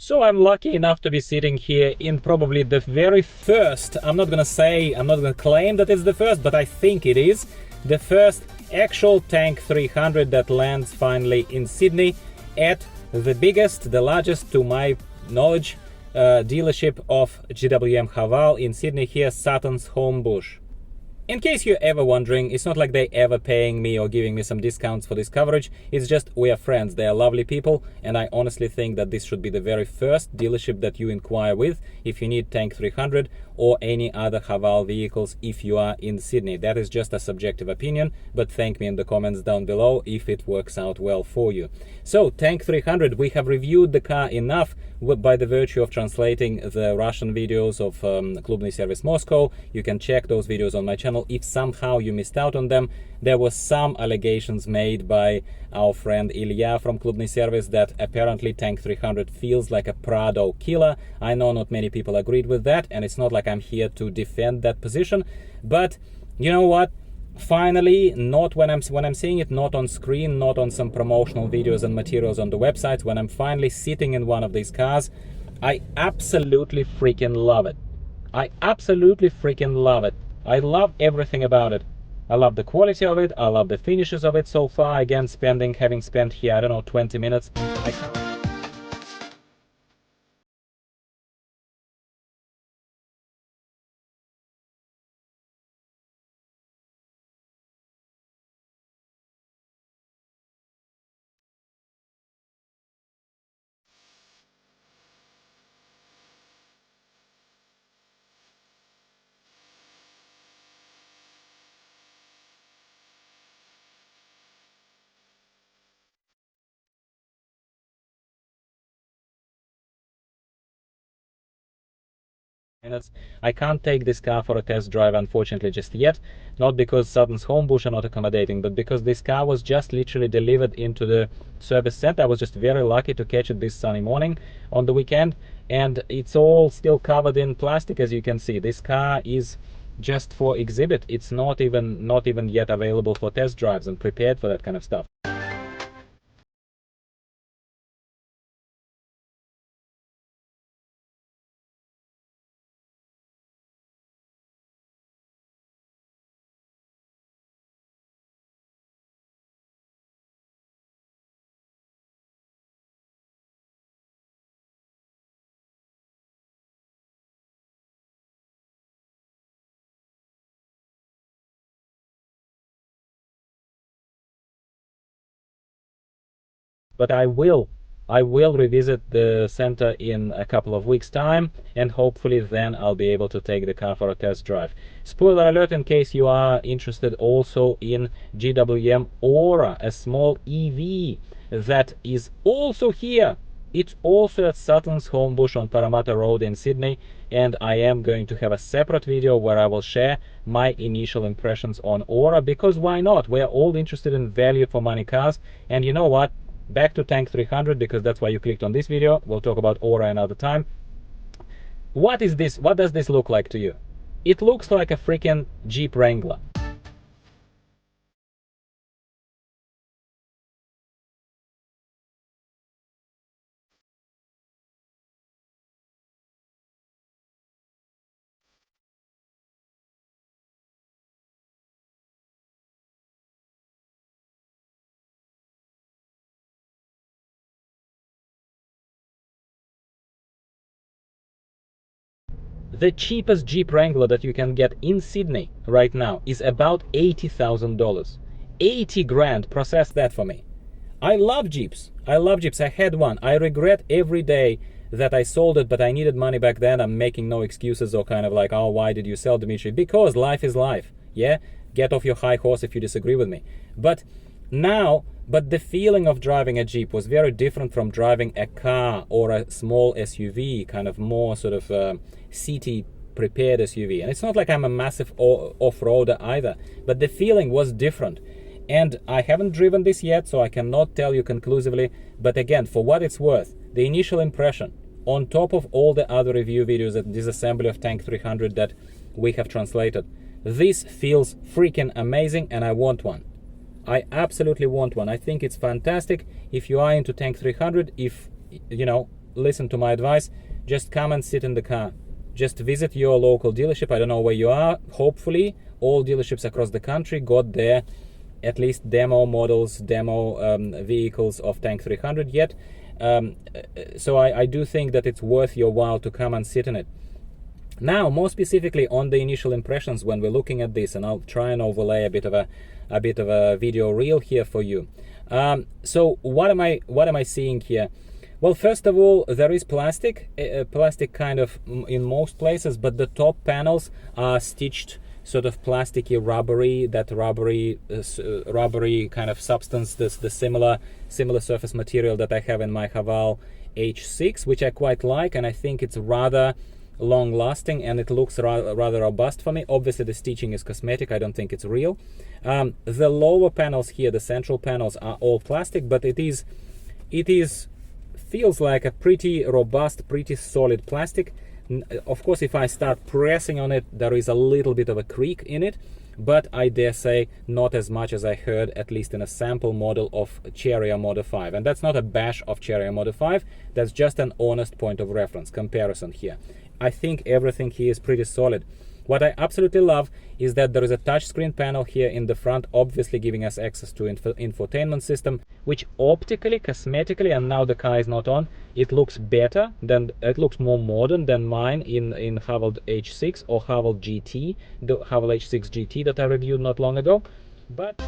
So I'm lucky enough to be sitting here in probably the very first, I'm not gonna claim that it's the first, but I think it is, the first actual Tank 300 that lands finally in Sydney at the biggest, the largest to my knowledge, dealership of GWM Haval in Sydney here, Sutton's Homebush. In case you're ever wondering, it's not like they ever paying me or giving me some discounts for this coverage. It's just we are friends, they are lovely people, and I honestly think that this should be the very first dealership that you inquire with if you need Tank 300 or any other Haval vehicles if you are in Sydney. That is just a subjective opinion, but thank me in the comments down below if it works out well for you. So Tank 300, we have reviewed the car enough by the virtue of translating the Russian videos of Klubny Service Moscow. You can check those videos on my channel if somehow you missed out on them. There were some allegations made by our friend Ilya from Klubny Service that apparently Tank 300 feels like a Prado killer. I know not many people agreed with that, and it's not like I'm here to defend that position, but you know what? Finally, not when I'm seeing it, not on screen, not on some promotional videos and materials on the website, when I'm finally sitting in one of these cars, I absolutely freaking love it. I absolutely freaking love it. I love everything about it. I love the quality of it. I love the finishes of it so far. Again, having spent here, I don't know, 20 minutes. I can't take this car for a test drive, unfortunately, just yet. Not because Sutton's Homebush are not accommodating, but because this car was just literally delivered into the service center. I was just very lucky to catch it this sunny morning on the weekend, and it's all still covered in plastic, as you can see. This car is just for exhibit. It's not even yet available for test drives and prepared for that kind of stuff. But I will revisit the center in a couple of weeks time, and hopefully then I'll be able to take the car for a test drive. Spoiler alert, in case you are interested also in GWM Ora, a small EV that is also here. It's also at Sutton's Homebush on Parramatta Road in Sydney, and I am going to have a separate video where I will share my initial impressions on Ora, because why not? We're all interested in value for money cars, and you know what? Back to Tank 300, because that's why you clicked on this video. We'll talk about Ora another time. What is this? What does this look like to you? It looks like a freaking Jeep Wrangler. The cheapest Jeep Wrangler that you can get in Sydney right now is about $80,000. 80 grand, process that for me. I love Jeeps. I love Jeeps. I had one. I regret every day that I sold it, but I needed money back then. I'm making no excuses or kind of like, oh, why did you sell, Dimitri? Because life is life. Yeah? Get off your high horse if you disagree with me. But the feeling of driving a Jeep was very different from driving a car or a small SUV, kind of more sort of city prepared SUV. And it's not like I'm a massive off-roader either, but the feeling was different. And I haven't driven this yet, so I cannot tell you conclusively, but again, for what it's worth, the initial impression, on top of all the other review videos at disassembly of Tank 300 that we have translated, this feels freaking amazing, and I want one. I absolutely want one. I think it's fantastic. If you are into Tank 300, if you know, listen to my advice, just come and sit in the car. Just visit your local dealership. I don't know where you are. Hopefully all dealerships across the country got their at least demo models, demo vehicles of Tank 300 yet. So I do think that it's worth your while to come and sit in it. Now, more specifically on the initial impressions when we're looking at this, and I'll try and overlay a bit of a video reel here for you. So what am I seeing here? Well, first of all, there is plastic kind of in most places, but the top panels are stitched sort of plasticky, rubbery, that rubbery kind of substance, the similar surface material that I have in my Haval H6, which I quite like, and I think it's rather long lasting and it looks rather robust for me. Obviously the stitching is cosmetic, I don't think it's real. The lower panels here, the central panels, are all plastic, but it feels like a pretty robust, pretty solid plastic. Of course, if I start pressing on it, there is a little bit of a creak in it, but I dare say not as much as I heard, at least in a sample model of Cherry Moto 5. And that's not a bash of Cherry Moto 5, that's just an honest point of reference, comparison here. I think everything here is pretty solid. What I absolutely love is that there is a touchscreen panel here in the front, obviously giving us access to infotainment system, which optically, cosmetically, and now the car is not on, it looks better than, it looks more modern than mine in Haval H6 or Haval GT, the Haval H6 GT that I reviewed not long ago. But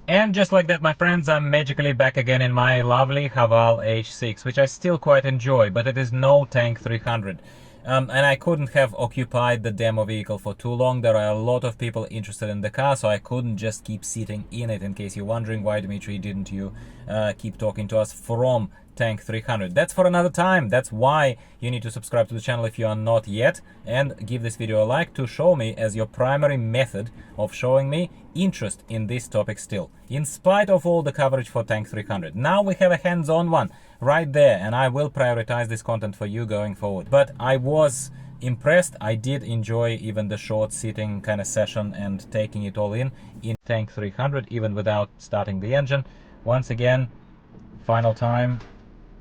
and just like that, my friends, I'm magically back again in my lovely Haval H6, which I still quite enjoy, but it is no Tank 300. And I couldn't have occupied the demo vehicle for too long. There are a lot of people interested in the car, so I couldn't just keep sitting in it. In case you're wondering why, Dmitry, didn't you keep talking to us from Tank 300? That's for another time. That's why you need to subscribe to the channel if you are not yet, and give this video a like to show me as your primary method of showing me interest in this topic still, in spite of all the coverage for Tank 300. Now we have a hands-on one right there, and I will prioritize this content for you going forward. But I was impressed. I did enjoy even the short sitting kind of session and taking it all in Tank 300, even without starting the engine. Once again, final time,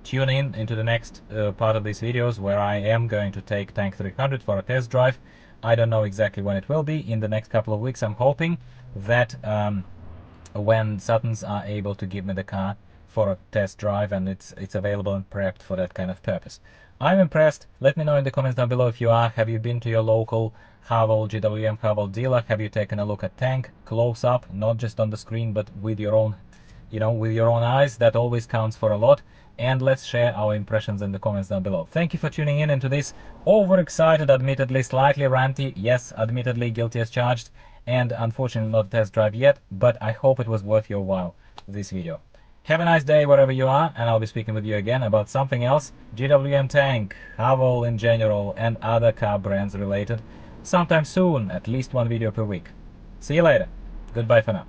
tune in into the next part of these videos where I am going to take Tank 300 for a test drive. I don't know exactly when it will be. In the next couple of weeks, I'm hoping that when Suttons are able to give me the car for a test drive and it's available and prepped for that kind of purpose. I'm impressed. Let me know in the comments down below if you are. Have you been to your local Haval, GWM Haval dealer? Have you taken a look at Tank close up, not just on the screen, but with your own, with your own eyes? That always counts for a lot. And let's share our impressions in the comments down below. Thank you for tuning in into this overexcited, admittedly slightly ranty, yes, admittedly guilty as charged, and unfortunately not test drive yet, but I hope it was worth your while, this video. Have a nice day wherever you are, and I'll be speaking with you again about something else, GWM Tank, Haval in general, and other car brands related, sometime soon, at least one video per week. See you later. Goodbye for now.